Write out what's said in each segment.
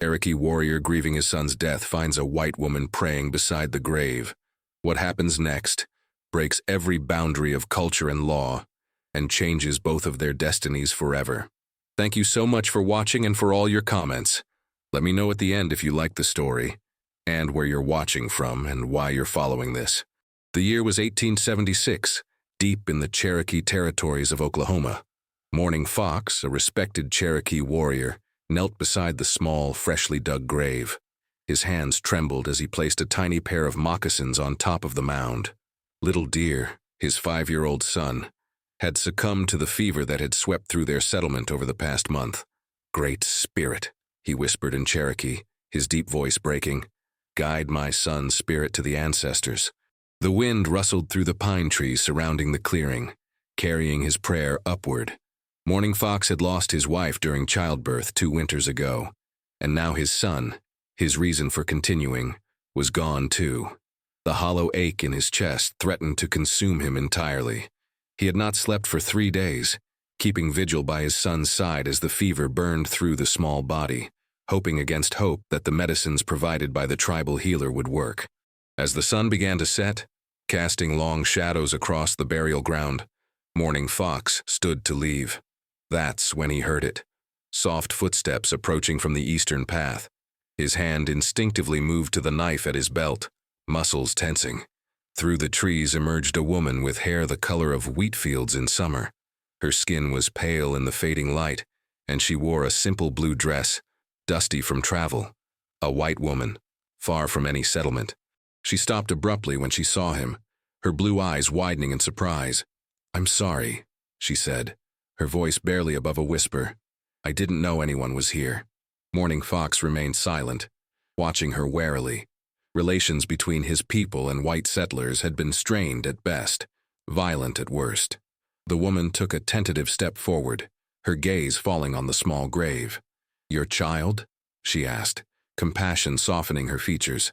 Cherokee warrior grieving his son's death finds a white woman praying beside the grave. What happens next breaks every boundary of culture and law and changes both of their destinies forever. Thank you so much for watching and for all your comments. Let me know at the end if you like the story and where you're watching from and why you're following this. The year was 1876, deep in the Cherokee territories of Oklahoma. Morning Fox, a respected Cherokee warrior, knelt beside the small, freshly dug grave. His hands trembled as he placed a tiny pair of moccasins on top of the mound. Little Deer, his 5-year-old son, had succumbed to the fever that had swept through their settlement over the past month. "Great Spirit," he whispered in Cherokee, his deep voice breaking, "guide my son's spirit to the ancestors." The wind rustled through the pine trees surrounding the clearing, carrying his prayer upward. Morning Fox had lost his wife during childbirth 2 winters ago, and now his son, his reason for continuing, was gone too. The hollow ache in his chest threatened to consume him entirely. He had not slept for 3 days, keeping vigil by his son's side as the fever burned through the small body, hoping against hope that the medicines provided by the tribal healer would work. As the sun began to set, casting long shadows across the burial ground, Morning Fox stood to leave. That's when he heard it. Soft footsteps approaching from the eastern path. His hand instinctively moved to the knife at his belt, muscles tensing. Through the trees emerged a woman with hair the color of wheat fields in summer. Her skin was pale in the fading light, and she wore a simple blue dress, dusty from travel. A white woman, far from any settlement. She stopped abruptly when she saw him, her blue eyes widening in surprise. "I'm sorry," she said, her voice barely above a whisper. "I didn't know anyone was here." Morning Fox remained silent, watching her warily. Relations between his people and white settlers had been strained at best, violent at worst. The woman took a tentative step forward, her gaze falling on the small grave. "Your child?" she asked, compassion softening her features.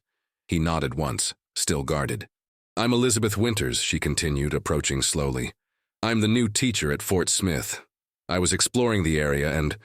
He nodded once, still guarded. "I'm Elizabeth Winters," she continued, approaching slowly. "I'm the new teacher at Fort Smith. I was exploring the area and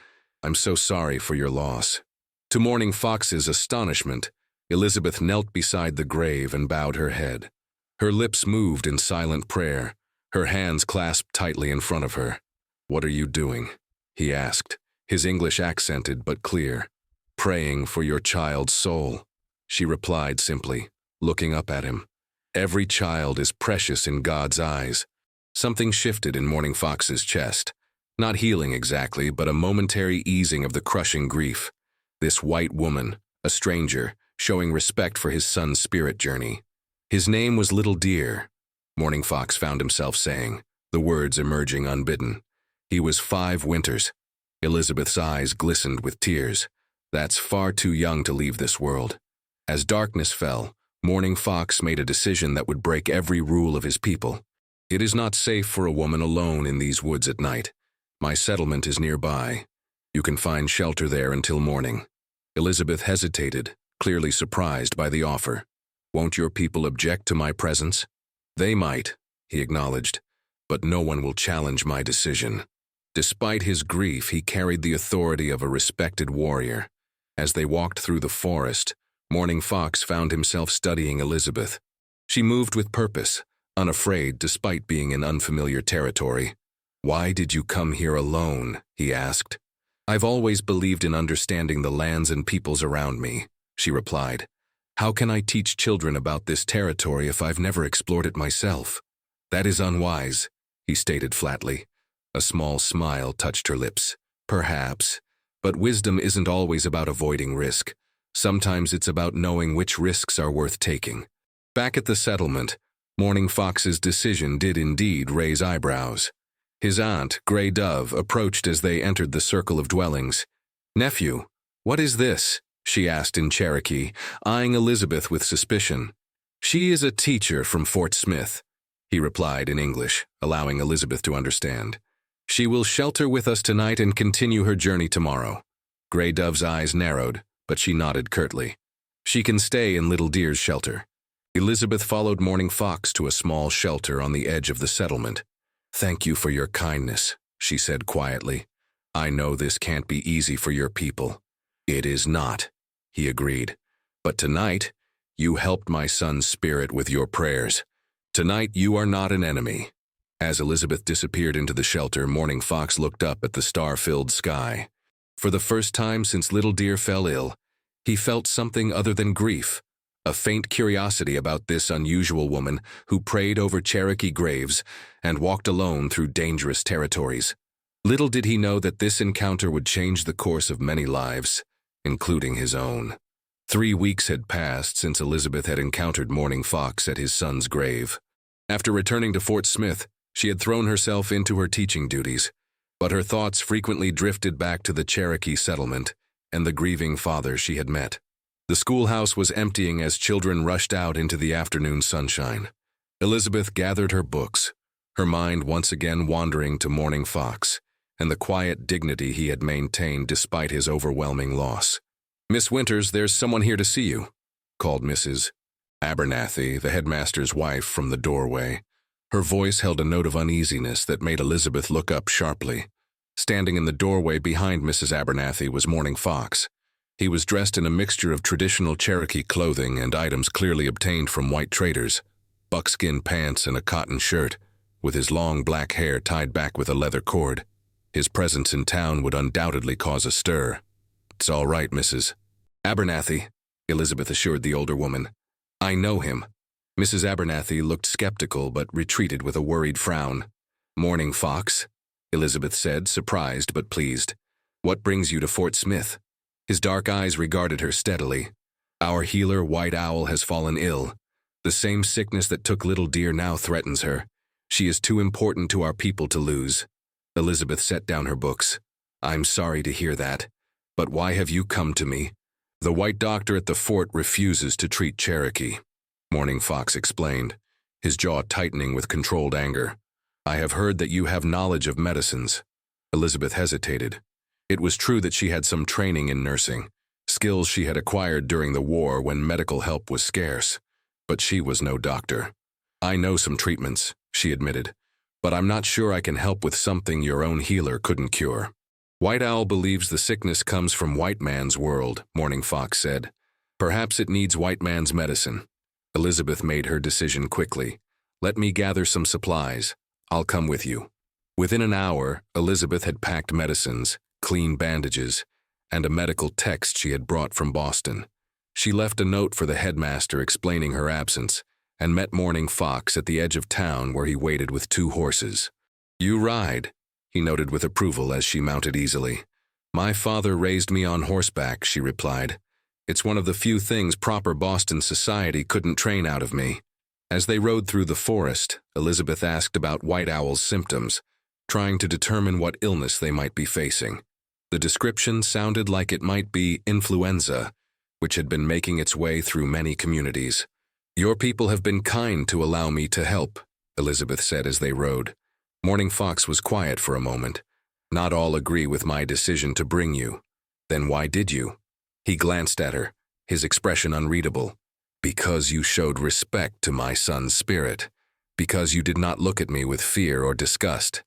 I'm so sorry for your loss." To Morning Fox's astonishment, Elizabeth knelt beside the grave and bowed her head. Her lips moved in silent prayer, her hands clasped tightly in front of her. "What are you doing?" he asked, his English accented but clear. "Praying for your child's soul," she replied simply, looking up at him. "Every child is precious in God's eyes." Something shifted in Morning Fox's chest. Not healing exactly, but a momentary easing of the crushing grief. This white woman, a stranger, showing respect for his son's spirit journey. His name was Little Deer, Morning Fox found himself saying, the words emerging unbidden. He was 5 winters. Elizabeth's eyes glistened with tears. That's far too young to leave this world. As darkness fell, Morning Fox made a decision that would break every rule of his people. "It is not safe for a woman alone in these woods at night. My settlement is nearby. You can find shelter there until morning." Elizabeth hesitated, clearly surprised by the offer. "Won't your people object to my presence?" "They might," he acknowledged, "but no one will challenge my decision." Despite his grief, he carried the authority of a respected warrior. As they walked through the forest, Morning Fox found himself studying Elizabeth. She moved with purpose, unafraid despite being in unfamiliar territory. "Why did you come here alone?" he asked. "I've always believed in understanding the lands and peoples around me," she replied. "How can I teach children about this territory if I've never explored it myself?" "That is unwise," he stated flatly. A small smile touched her lips. "Perhaps, but wisdom isn't always about avoiding risk. Sometimes it's about knowing which risks are worth taking." Back at the settlement, Morning Fox's decision did indeed raise eyebrows. His aunt, Gray Dove, approached as they entered the circle of dwellings. "Nephew, what is this?" she asked in Cherokee, eyeing Elizabeth with suspicion. "She is a teacher from Fort Smith," he replied in English, allowing Elizabeth to understand. "She will shelter with us tonight and continue her journey tomorrow." Gray Dove's eyes narrowed, but she nodded curtly. "She can stay in Little Deer's shelter." Elizabeth followed Morning Fox to a small shelter on the edge of the settlement. "Thank you for your kindness," she said quietly. "I know this can't be easy for your people." "It is not," he agreed. "But tonight, you helped my son's spirit with your prayers. Tonight, you are not an enemy." As Elizabeth disappeared into the shelter, Morning Fox looked up at the star-filled sky. For the first time since little dear fell ill, he felt something other than grief, a faint curiosity about this unusual woman who prayed over Cherokee graves and walked alone through dangerous territories. Little did he know that this encounter would change the course of many lives, including his own. 3 weeks had passed since Elizabeth had encountered Morning Fox at his son's grave. After returning to Fort Smith, she had thrown herself into her teaching duties, but her thoughts frequently drifted back to the Cherokee settlement and the grieving father she had met. The schoolhouse was emptying as children rushed out into the afternoon sunshine. Elizabeth gathered her books, her mind once again wandering to Morning Fox and the quiet dignity he had maintained despite his overwhelming loss. "Miss Winters, there's someone here to see you," called Mrs. Abernathy, the headmaster's wife, from the doorway. Her voice held a note of uneasiness that made Elizabeth look up sharply. Standing in the doorway behind Mrs. Abernathy was Morning Fox. He was dressed in a mixture of traditional Cherokee clothing and items clearly obtained from white traders, buckskin pants and a cotton shirt, with his long black hair tied back with a leather cord. His presence in town would undoubtedly cause a stir. "It's all right, Mrs. Abernathy," Elizabeth assured the older woman. "I know him." Mrs. Abernathy looked skeptical but retreated with a worried frown. "Morning Fox," Elizabeth said, surprised but pleased. "What brings you to Fort Smith?" His dark eyes regarded her steadily. "Our healer, White Owl, has fallen ill. The same sickness that took little dear now threatens her. She is too important to our people to lose." Elizabeth set down her books. "I'm sorry to hear that. But why have you come to me?" "The white doctor at the fort refuses to treat Cherokee," Morning Fox explained, his jaw tightening with controlled anger. "I have heard that you have knowledge of medicines." Elizabeth hesitated. It was true that she had some training in nursing, skills she had acquired during the war when medical help was scarce. But she was no doctor. "I know some treatments," she admitted, "but I'm not sure I can help with something your own healer couldn't cure." "White Owl believes the sickness comes from white man's world," Morning Fox said. "Perhaps it needs white man's medicine." Elizabeth made her decision quickly. "Let me gather some supplies. I'll come with you." Within an hour, Elizabeth had packed medicines, clean bandages, and a medical text she had brought from Boston. She left a note for the headmaster explaining her absence, and met Morning Fox at the edge of town where he waited with 2 horses. "You ride," he noted with approval as she mounted easily. "My father raised me on horseback," she replied. "It's one of the few things proper Boston society couldn't train out of me." As they rode through the forest, Elizabeth asked about White Owl's symptoms, trying to determine what illness they might be facing. The description sounded like it might be influenza, which had been making its way through many communities. "Your people have been kind to allow me to help," Elizabeth said as they rode. Morning Fox was quiet for a moment. "Not all agree with my decision to bring you." "Then why did you?" He glanced at her, his expression unreadable. "Because you showed respect to my son's spirit. Because you did not look at me with fear or disgust.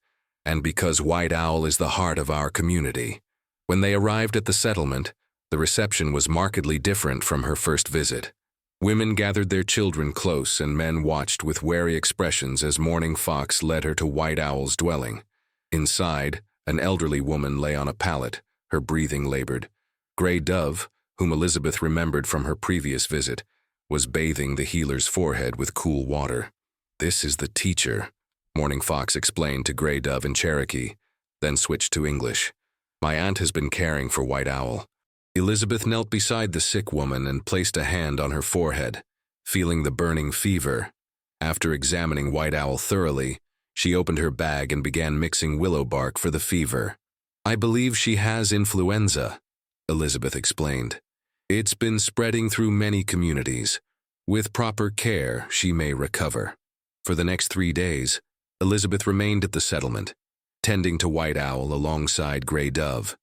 And because White Owl is the heart of our community." When they arrived at the settlement, the reception was markedly different from her first visit. Women gathered their children close and men watched with wary expressions as Morning Fox led her to White Owl's dwelling. Inside, an elderly woman lay on a pallet, her breathing labored. Gray Dove, whom Elizabeth remembered from her previous visit, was bathing the healer's forehead with cool water. "This is the teacher," Morning Fox explained to Gray Dove in Cherokee, then switched to English. "My aunt has been caring for White Owl." Elizabeth knelt beside the sick woman and placed a hand on her forehead, feeling the burning fever. After examining White Owl thoroughly, she opened her bag and began mixing willow bark for the fever. "I believe she has influenza," Elizabeth explained. "It's been spreading through many communities. With proper care, she may recover." For the next 3 days, Elizabeth remained at the settlement, tending to White Owl alongside Gray Dove.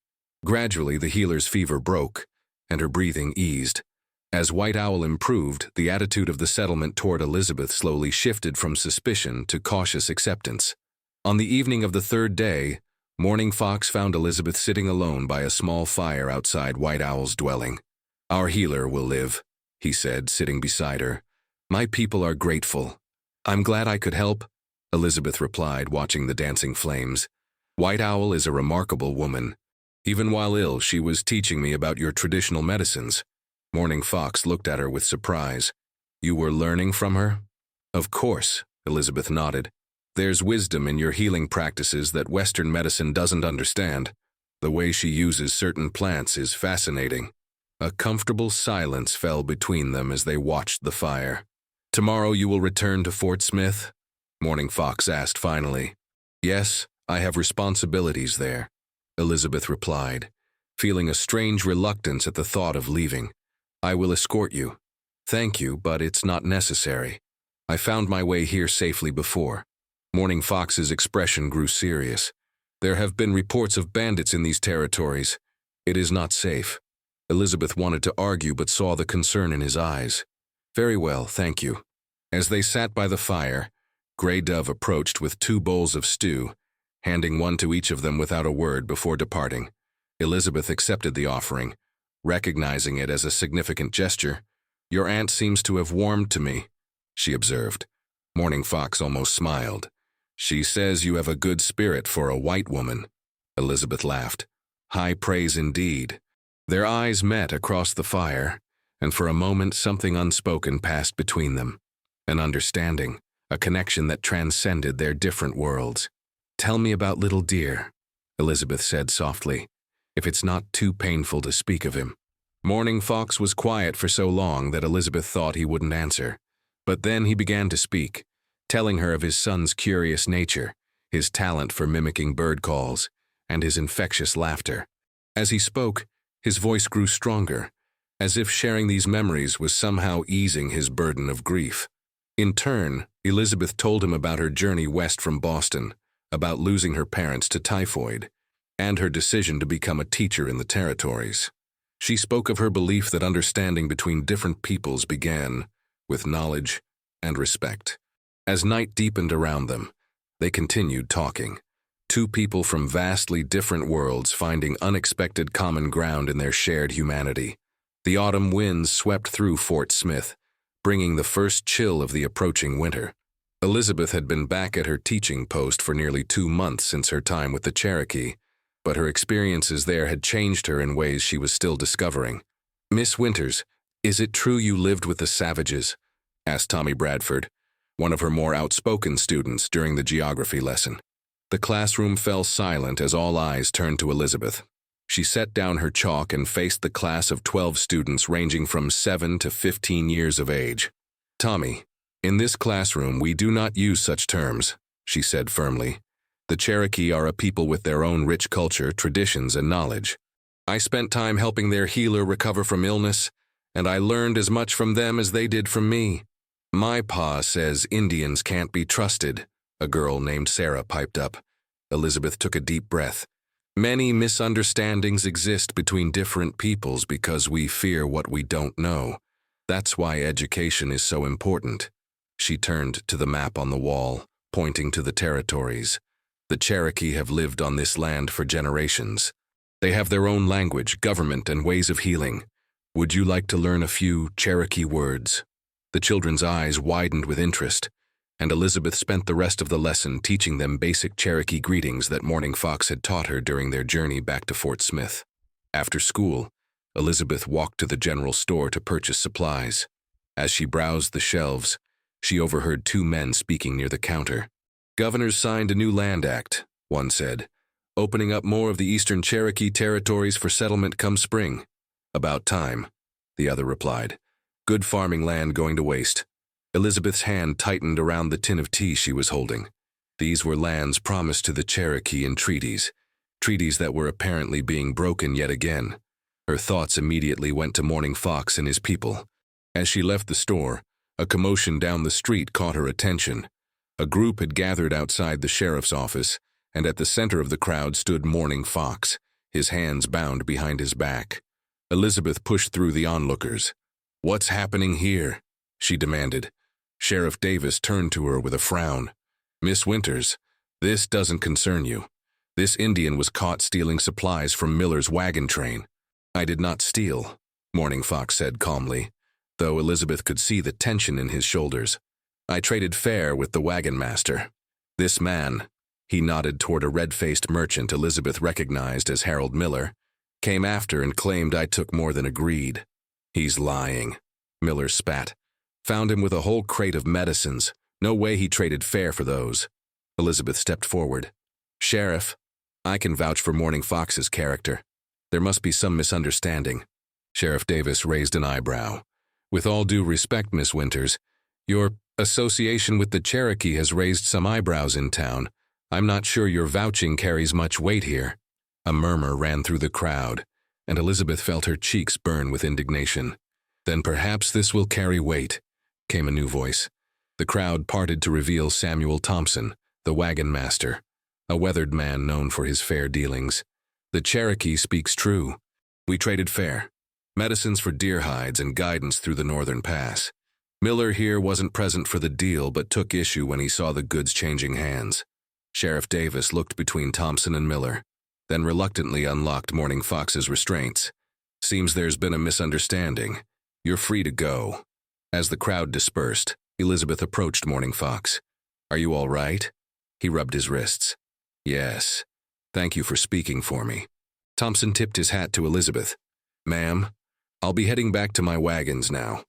Gradually, the healer's fever broke, and her breathing eased. As White Owl improved, the attitude of the settlement toward Elizabeth slowly shifted from suspicion to cautious acceptance. On the evening of the 3rd day, Morning Fox found Elizabeth sitting alone by a small fire outside White Owl's dwelling. "Our healer will live," he said, sitting beside her. "My people are grateful." "I'm glad I could help," Elizabeth replied, watching the dancing flames. "White Owl is a remarkable woman. Even while ill, she was teaching me about your traditional medicines." Morning Fox looked at her with surprise. "You were learning from her?" "Of course," Elizabeth nodded. "There's wisdom in your healing practices that Western medicine doesn't understand. The way she uses certain plants is fascinating." A comfortable silence fell between them as they watched the fire. "Tomorrow you will return to Fort Smith?" Morning Fox asked finally. "Yes, I have responsibilities there," Elizabeth replied, feeling a strange reluctance at the thought of leaving. "I will escort you." "Thank you, but it's not necessary. I found my way here safely before." Morning Fox's expression grew serious. "There have been reports of bandits in these territories. It is not safe." Elizabeth wanted to argue but saw the concern in his eyes. "Very well, thank you." As they sat by the fire, Grey Dove approached with 2 bowls of stew, handing one to each of them without a word before departing. Elizabeth accepted the offering, recognizing it as a significant gesture. "Your aunt seems to have warmed to me," she observed. Morning Fox almost smiled. "She says you have a good spirit for a white woman." Elizabeth laughed. "High praise indeed." Their eyes met across the fire, and for a moment something unspoken passed between them. An understanding, a connection that transcended their different worlds. "Tell me about little dear," Elizabeth said softly, "if it's not too painful to speak of him." Morning Fox was quiet for so long that Elizabeth thought he wouldn't answer. But then he began to speak, telling her of his son's curious nature, his talent for mimicking bird calls, and his infectious laughter. As he spoke, his voice grew stronger, as if sharing these memories was somehow easing his burden of grief. In turn, Elizabeth told him about her journey west from Boston, about losing her parents to typhoid, and her decision to become a teacher in the territories. She spoke of her belief that understanding between different peoples began with knowledge and respect. As night deepened around them, they continued talking. 2 people from vastly different worlds finding unexpected common ground in their shared humanity. The autumn winds swept through Fort Smith, bringing the first chill of the approaching winter. Elizabeth had been back at her teaching post for nearly 2 months since her time with the Cherokee, but her experiences there had changed her in ways she was still discovering. "Miss Winters, is it true you lived with the savages?" asked Tommy Bradford, one of her more outspoken students during the geography lesson. The classroom fell silent as all eyes turned to Elizabeth. She set down her chalk and faced the class of 12 students ranging from 7 to 15 years of age. "Tommy, in this classroom we do not use such terms," she said firmly. "The Cherokee are a people with their own rich culture, traditions, and knowledge. I spent time helping their healer recover from illness, and I learned as much from them as they did from me." "My pa says Indians can't be trusted," a girl named Sarah piped up. Elizabeth took a deep breath. "Many misunderstandings exist between different peoples because we fear what we don't know. That's why education is so important." She turned to the map on the wall, pointing to the territories. "The Cherokee have lived on this land for generations. They have their own language, government, and ways of healing. Would you like to learn a few Cherokee words?" The children's eyes widened with interest, and Elizabeth spent the rest of the lesson teaching them basic Cherokee greetings that Morning Fox had taught her during their journey back to Fort Smith. After school, Elizabeth walked to the general store to purchase supplies. As she browsed the shelves, she overheard 2 men speaking near the counter. "Governor's signed a new land act," one said, "opening up more of the eastern Cherokee territories for settlement come spring." "About time," the other replied. "Good farming land going to waste." Elizabeth's hand tightened around the tin of tea she was holding. These were lands promised to the Cherokee in treaties that were apparently being broken yet again. Her thoughts immediately went to Morning Fox and his people. As she left the store, a commotion down the street caught her attention. A group had gathered outside the sheriff's office, and at the center of the crowd stood Morning Fox, his hands bound behind his back. Elizabeth pushed through the onlookers. "What's happening here?" she demanded. Sheriff Davis turned to her with a frown. "Miss Winters, this doesn't concern you. This Indian was caught stealing supplies from Miller's wagon train. I did not steal, Morning Fox said calmly, though Elizabeth could see the tension in his shoulders. I traded fair with the wagon master. This man, he nodded toward a red-faced merchant Elizabeth recognized as Harold Miller, came after and claimed I took more than agreed. He's lying, Miller spat. Found him with a whole crate of medicines. No way he traded fair for those. Elizabeth stepped forward. Sheriff, I can vouch for Morning Fox's character. There must be some misunderstanding. Sheriff Davis raised an eyebrow. With all due respect, Miss Winters, your association with the Cherokee has raised some eyebrows in town. I'm not sure your vouching carries much weight here. A murmur ran through the crowd, and Elizabeth felt her cheeks burn with indignation. Then perhaps this will carry weight, came a new voice. The crowd parted to reveal Samuel Thompson, the wagon master, a weathered man known for his fair dealings. The Cherokee speaks true. We traded fair. Medicines for deer hides and guidance through the northern pass. Miller here wasn't present for the deal but took issue when he saw the goods changing hands. Sheriff Davis looked between Thompson and Miller, then reluctantly unlocked Morning Fox's restraints. Seems there's been a misunderstanding. You're free to go. As the crowd dispersed, Elizabeth approached Morning Fox. Are you all right? He rubbed his wrists. Yes. Thank you for speaking for me. Thompson tipped his hat to Elizabeth. Ma'am, I'll be heading back to my wagons now.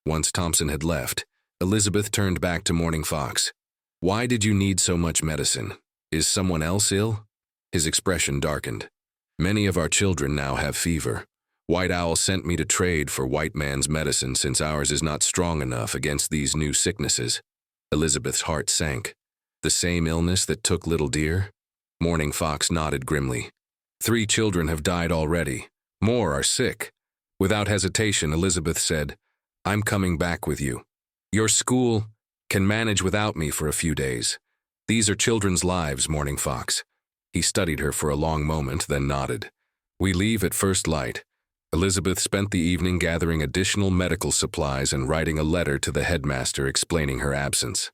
Once Thompson had left, Elizabeth turned back to Morning Fox. Why did you need so much medicine? Is someone else ill? His expression darkened. Many of our children now have fever. White Owl sent me to trade for white man's medicine since ours is not strong enough against these new sicknesses. Elizabeth's heart sank. The same illness that took Little Deer? Morning Fox nodded grimly. 3 children have died already. More are sick. Without hesitation, Elizabeth said, I'm coming back with you. Your school can manage without me for a few days. These are children's lives, Morning Fox. He studied her for a long moment, then nodded. We leave at first light. Elizabeth spent the evening gathering additional medical supplies and writing a letter to the headmaster explaining her absence.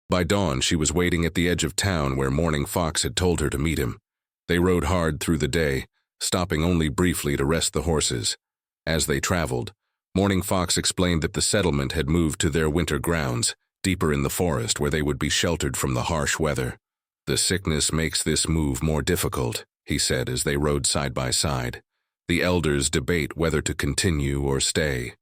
By dawn, she was waiting at the edge of town where Morning Fox had told her to meet him. They rode hard through the day, stopping only briefly to rest the horses. As they traveled, Morning Fox explained that the settlement had moved to their winter grounds, deeper in the forest where they would be sheltered from the harsh weather. The sickness makes this move more difficult, he said as they rode side by side. The elders debate whether to continue or stay.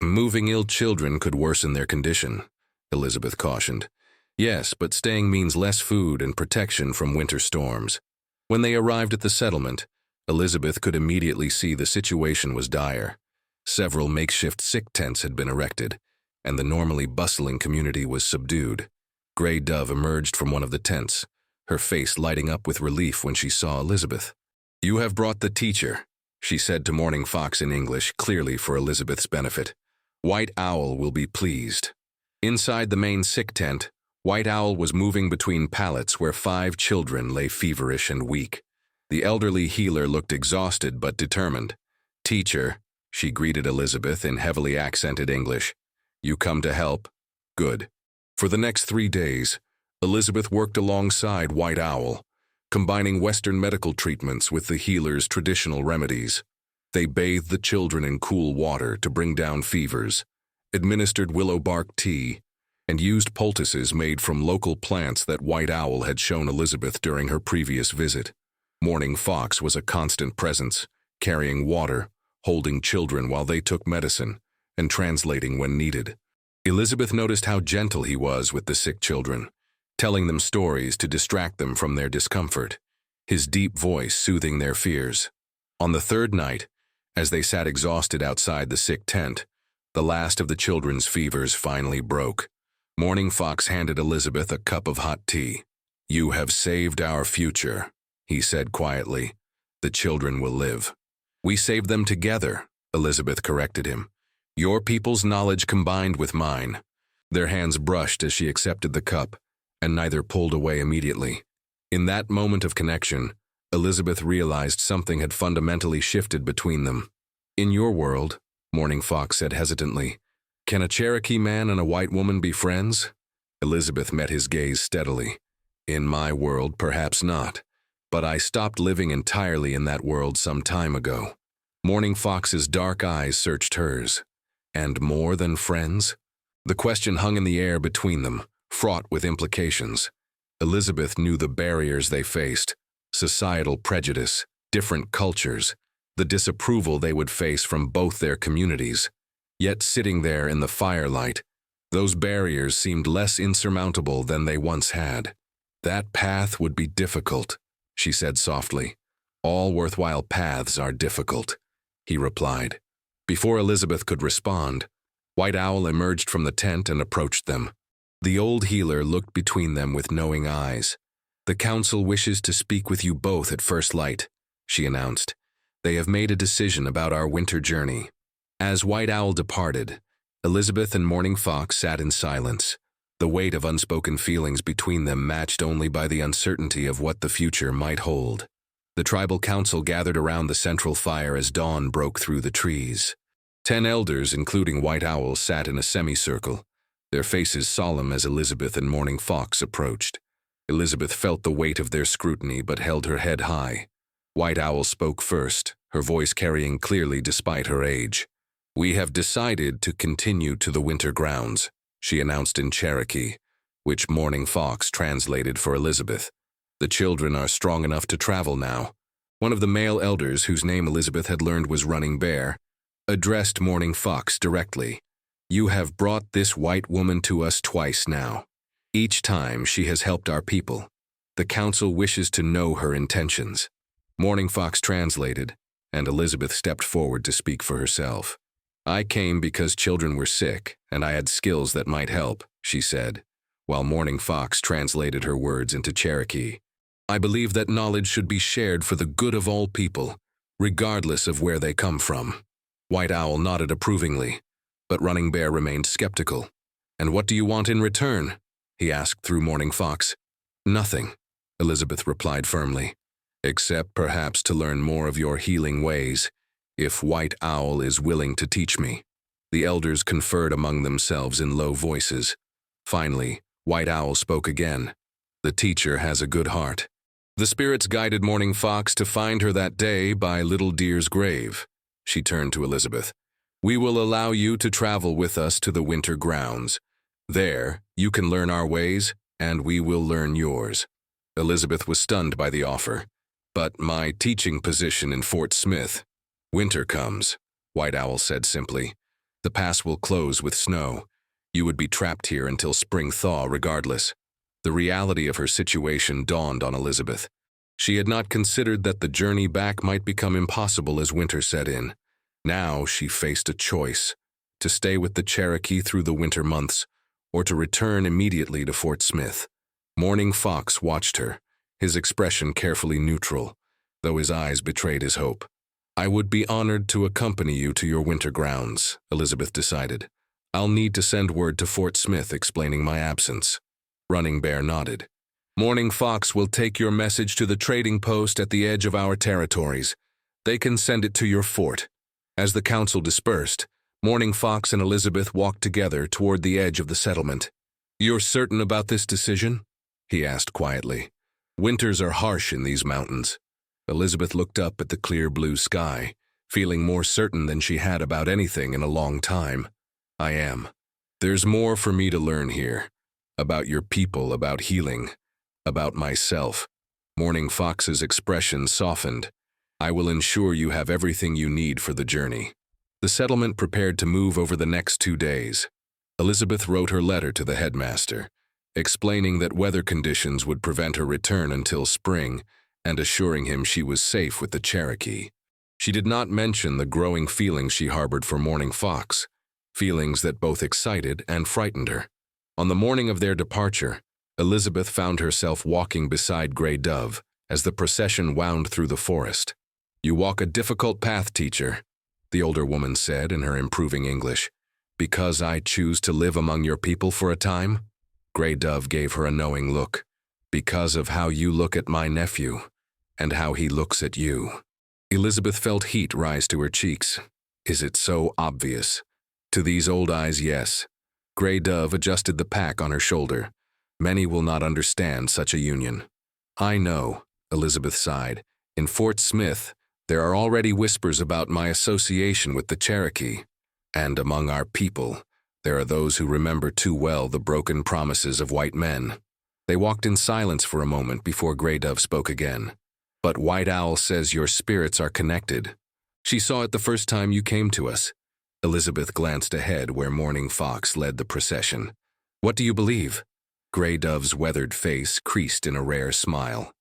Moving ill children could worsen their condition, Elizabeth cautioned. Yes, but staying means less food and protection from winter storms. When they arrived at the settlement, Elizabeth could immediately see the situation was dire. Several makeshift sick tents had been erected, and the normally bustling community was subdued. Gray Dove emerged from one of the tents, her face lighting up with relief when she saw Elizabeth. You have brought the teacher, she said to Morning Fox in English, clearly for Elizabeth's benefit. White Owl will be pleased. Inside the main sick tent, White Owl was moving between pallets where 5 children lay feverish and weak. The elderly healer looked exhausted but determined. Teacher, she greeted Elizabeth in heavily accented English. You come to help? Good. For the next 3 days, Elizabeth worked alongside White Owl, combining Western medical treatments with the healer's traditional remedies. They bathed the children in cool water to bring down fevers, administered willow bark tea, and used poultices made from local plants that White Owl had shown Elizabeth during her previous visit. Morning Fox was a constant presence, carrying water, holding children while they took medicine, and translating when needed. Elizabeth noticed how gentle he was with the sick children, telling them stories to distract them from their discomfort, his deep voice soothing their fears. On the 3rd night, as they sat exhausted outside the sick tent, the last of the children's fevers finally broke. Morning Fox handed Elizabeth a cup of hot tea. You have saved our future, he said quietly. The children will live. We saved them together, Elizabeth corrected him. Your people's knowledge combined with mine. Their hands brushed as she accepted the cup, and neither pulled away immediately. In that moment of connection, Elizabeth realized something had fundamentally shifted between them. In your world, Morning Fox said hesitantly, can a Cherokee man and a white woman be friends? Elizabeth met his gaze steadily. In my world, perhaps not. but I stopped living entirely in that world some time ago. Morning Fox's dark eyes searched hers. And more than friends? The question hung in the air between them, fraught with implications. Elizabeth knew the barriers they faced: societal prejudice, different cultures, the disapproval they would face from both their communities. Yet sitting there in the firelight, those barriers seemed less insurmountable than they once had. That path would be difficult, she said softly. All worthwhile paths are difficult, he replied. Before Elizabeth could respond, White Owl emerged from the tent and approached them. The old healer looked between them with knowing eyes. "The council wishes to speak with you both at first light," she announced. "They have made a decision about our winter journey." As White Owl departed, Elizabeth and Morning Fox sat in silence, the weight of unspoken feelings between them matched only by the uncertainty of what the future might hold. The tribal council gathered around the central fire as dawn broke through the trees. 10 elders, including White Owl, sat in a semicircle, their faces solemn as Elizabeth and Morning Fox approached. Elizabeth felt the weight of their scrutiny but held her head high. White Owl spoke first, her voice carrying clearly despite her age. "We have decided to continue to the winter grounds," she announced in Cherokee, which Morning Fox translated for Elizabeth. "The children are strong enough to travel now." One of the male elders, whose name Elizabeth had learned was Running Bear, addressed Morning Fox directly. "You have brought this white woman to us twice now. Each time she has helped our people. The council wishes to know her intentions." Morning Fox translated, and Elizabeth stepped forward to speak for herself. "I came because children were sick, and I had skills that might help," she said, while Morning Fox translated her words into Cherokee. "I believe that knowledge should be shared for the good of all people, regardless of where they come from." White Owl nodded approvingly, but Running Bear remained skeptical. "And what do you want in return?" he asked through Morning Fox. "Nothing," Elizabeth replied firmly, "except perhaps to learn more of your healing ways, if White Owl is willing to teach me." The elders conferred among themselves in low voices. Finally, White Owl spoke again. "The teacher has a good heart." "The spirits guided Morning Fox to find her that day by Little Deer's grave." She turned to Elizabeth. "We will allow you to travel with us to the winter grounds. There, you can learn our ways, and we will learn yours." Elizabeth was stunned by the offer. "But my teaching position in Fort Smith—" "Winter comes," White Owl said simply. "The pass will close with snow. You would be trapped here until spring thaw regardless." The reality of her situation dawned on Elizabeth. She had not considered that the journey back might become impossible as winter set in. Now she faced a choice: to stay with the Cherokee through the winter months, or to return immediately to Fort Smith. Morning Fox watched her, his expression carefully neutral, though his eyes betrayed his hope. "I would be honored to accompany you to your winter grounds," Elizabeth decided. "I'll need to send word to Fort Smith explaining my absence." Running Bear nodded. "Morning Fox will take your message to the trading post at the edge of our territories. They can send it to your fort." As the council dispersed, Morning Fox and Elizabeth walked together toward the edge of the settlement. "You're certain about this decision?" he asked quietly. "Winters are harsh in these mountains." Elizabeth looked up at the clear blue sky, feeling more certain than she had about anything in a long time. "I am. There's more for me to learn here. About your people, about healing, about myself." Morning Fox's expression softened. "I will ensure you have everything you need for the journey." The settlement prepared to move over the next 2 days. Elizabeth wrote her letter to the headmaster, explaining that weather conditions would prevent her return until spring and assuring him she was safe with the Cherokee. She did not mention the growing feelings she harbored for Morning Fox, feelings that both excited and frightened her. On the morning of their departure, Elizabeth found herself walking beside Gray Dove as the procession wound through the forest. "You walk a difficult path, teacher," the older woman said in her improving English. "Because I choose to live among your people for a time?" Gray Dove gave her a knowing look. "Because of how you look at my nephew, and how he looks at you." Elizabeth felt heat rise to her cheeks. Is it so obvious? To these old eyes, yes. Gray Dove adjusted the pack on her shoulder. "Many will not understand such a union." "I know," Elizabeth sighed. In Fort Smith, there are already whispers about my association with the Cherokee. And among our people, there are those who remember too well the broken promises of white men. They walked in silence for a moment before Grey Dove spoke again. But White Owl says your spirits are connected. She saw it the first time you came to us. Elizabeth glanced ahead where Morning Fox led the procession. What do you believe? Grey Dove's weathered face creased in a rare smile.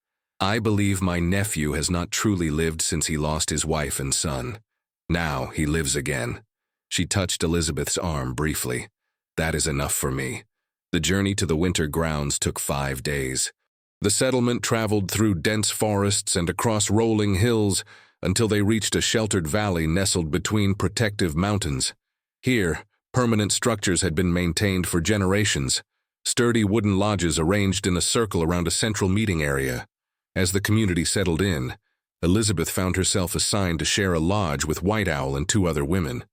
I believe my nephew has not truly lived since he lost his wife and son. Now he lives again. She touched Elizabeth's arm briefly. That is enough for me. The journey to the winter grounds took 5 days. The settlement traveled through dense forests and across rolling hills until they reached a sheltered valley nestled between protective mountains. Here, permanent structures had been maintained for generations, sturdy wooden lodges arranged in a circle around a central meeting area. As the community settled in, Elizabeth found herself assigned to share a lodge with White Owl and 2 other women.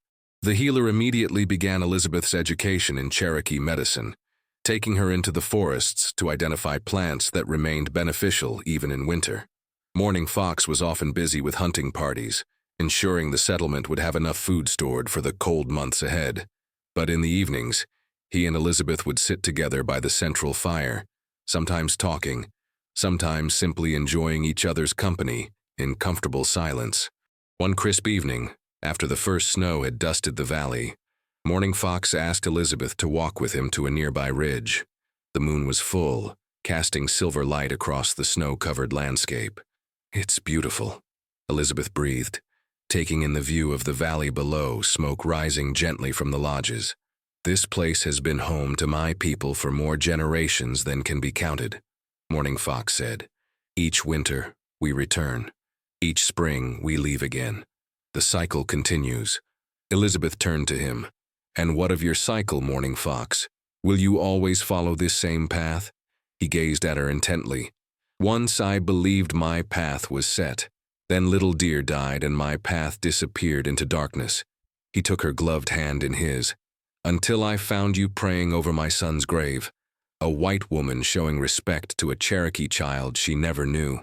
The healer immediately began Elizabeth's education in Cherokee medicine, taking her into the forests to identify plants that remained beneficial even in winter. Morning Fox was often busy with hunting parties, ensuring the settlement would have enough food stored for the cold months ahead. But in the evenings, he and Elizabeth would sit together by the central fire, sometimes talking, sometimes simply enjoying each other's company in comfortable silence. One crisp evening, after the first snow had dusted the valley, Morning Fox asked Elizabeth to walk with him to a nearby ridge. The moon was full, casting silver light across the snow-covered landscape. It's beautiful, Elizabeth breathed, taking in the view of the valley below, smoke rising gently from the lodges. This place has been home to my people for more generations than can be counted, Morning Fox said. Each winter, we return. Each spring, we leave again. The cycle continues. Elizabeth turned to him. And what of your cycle, Morning Fox? Will you always follow this same path? He gazed at her intently. Once I believed my path was set. Then Little Deer died and my path disappeared into darkness. He took her gloved hand in his. Until I found you praying over my son's grave. A white woman showing respect to a Cherokee child she never knew.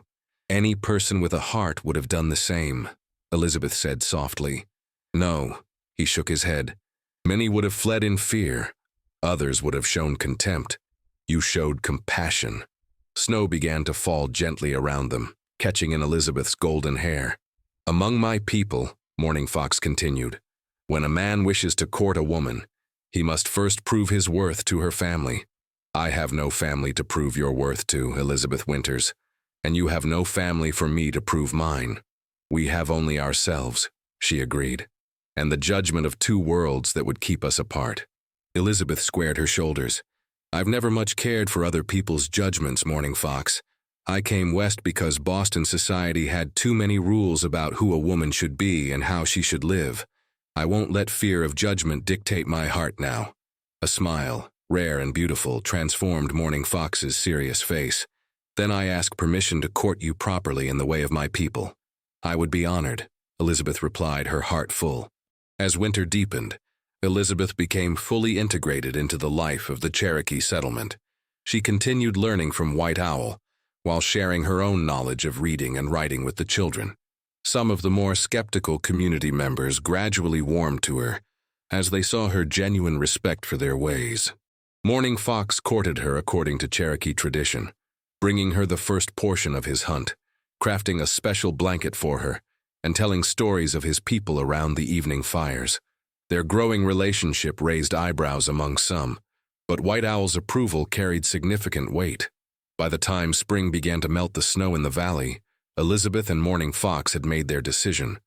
Any person with a heart would have done the same, Elizabeth said softly. No, he shook his head. Many would have fled in fear. Others would have shown contempt. You showed compassion. Snow began to fall gently around them, catching in Elizabeth's golden hair. Among my people, Morning Fox continued, when a man wishes to court a woman, he must first prove his worth to her family. I have no family to prove your worth to, Elizabeth Winters, and you have no family for me to prove mine. We have only ourselves, she agreed, and the judgment of 2 worlds that would keep us apart. Elizabeth squared her shoulders. I've never much cared for other people's judgments, Morning Fox. I came west because Boston society had too many rules about who a woman should be and how she should live. I won't let fear of judgment dictate my heart now. A smile, rare and beautiful, transformed Morning Fox's serious face. Then I ask permission to court you properly in the way of my people. I would be honored, Elizabeth replied, her heart full. As winter deepened, Elizabeth became fully integrated into the life of the Cherokee settlement. She continued learning from White Owl, while sharing her own knowledge of reading and writing with the children. Some of the more skeptical community members gradually warmed to her, as they saw her genuine respect for their ways. Morning Fox courted her according to Cherokee tradition, bringing her the first portion of his hunt, crafting a special blanket for her, and telling stories of his people around the evening fires. Their growing relationship raised eyebrows among some, but White Owl's approval carried significant weight. By the time spring began to melt the snow in the valley, Elizabeth and Morning Fox had made their decision.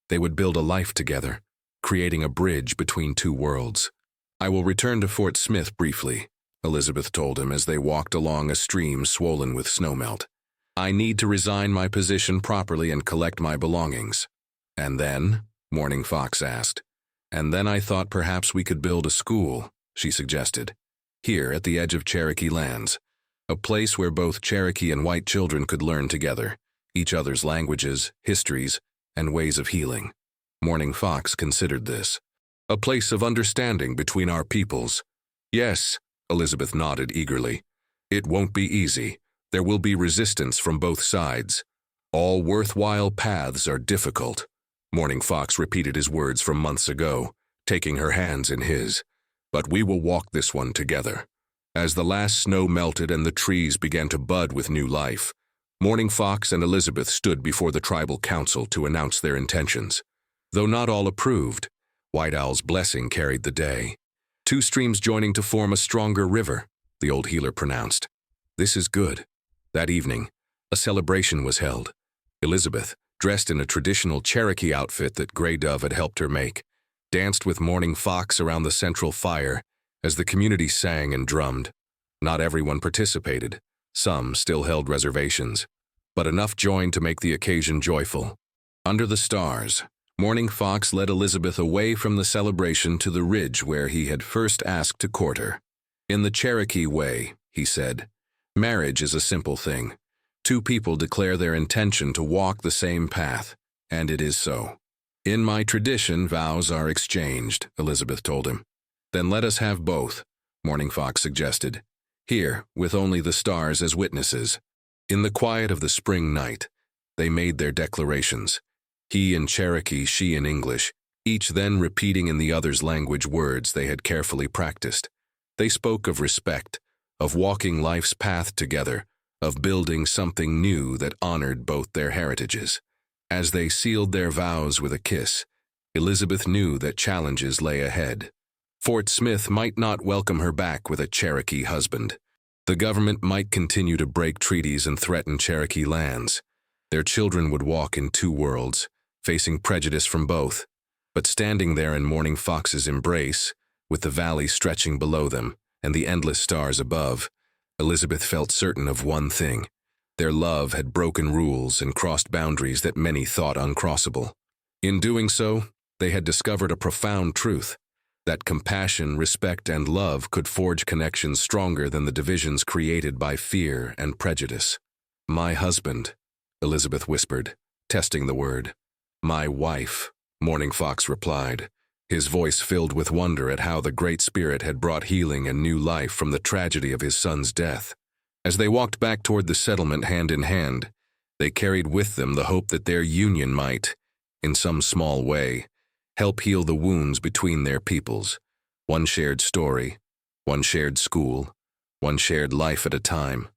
They would build a life together, creating a bridge between 2 worlds. I will return to Fort Smith briefly, Elizabeth told him as they walked along a stream swollen with snowmelt. I need to resign my position properly and collect my belongings. And then? Morning Fox asked. And then I thought perhaps we could build a school, she suggested. Here at the edge of Cherokee lands. A place where both Cherokee and white children could learn together, each other's languages, histories, and ways of healing. Morning Fox considered this. A place of understanding between our peoples. Yes, Elizabeth nodded eagerly. It won't be easy, There will be resistance from both sides. All worthwhile paths are difficult. Morning Fox repeated his words from months ago, taking her hands in his. But we will walk this one together. As the last snow melted and the trees began to bud with new life, Morning Fox and Elizabeth stood before the tribal council to announce their intentions. Though not all approved, White Owl's blessing carried the day. Two streams joining to form a stronger river, the old healer pronounced. This is good. That evening, a celebration was held. Elizabeth, dressed in a traditional Cherokee outfit that Grey Dove had helped her make, danced with Morning Fox around the central fire as the community sang and drummed. Not everyone participated. Some still held reservations, but enough joined to make the occasion joyful. Under the stars, Morning Fox led Elizabeth away from the celebration to the ridge where he had first asked to court her. In the Cherokee way, he said, marriage is a simple thing. Two people declare their intention to walk the same path, and it is so. In my tradition, vows are exchanged, Elizabeth told him. Then let us have both, Morning Fox suggested. Here, with only the stars as witnesses. In the quiet of the spring night, they made their declarations. He in Cherokee, she in English, each then repeating in the other's language words they had carefully practiced. They spoke of respect, of walking life's path together, of building something new that honored both their heritages. As they sealed their vows with a kiss, Elizabeth knew that challenges lay ahead. Fort Smith might not welcome her back with a Cherokee husband. The government might continue to break treaties and threaten Cherokee lands. Their children would walk in two worlds, facing prejudice from both. But standing there in Morning Fox's embrace, with the valley stretching below them and the endless stars above, Elizabeth felt certain of one thing. Their love had broken rules and crossed boundaries that many thought uncrossable. In doing so, they had discovered a profound truth, that compassion, respect, and love could forge connections stronger than the divisions created by fear and prejudice. My husband, Elizabeth whispered, testing the word. My wife, Morning Fox replied, his voice filled with wonder at how the Great Spirit had brought healing and new life from the tragedy of his son's death. As they walked back toward the settlement hand in hand, they carried with them the hope that their union might, in some small way, help heal the wounds between their peoples. One shared story, one shared school, one shared life at a time.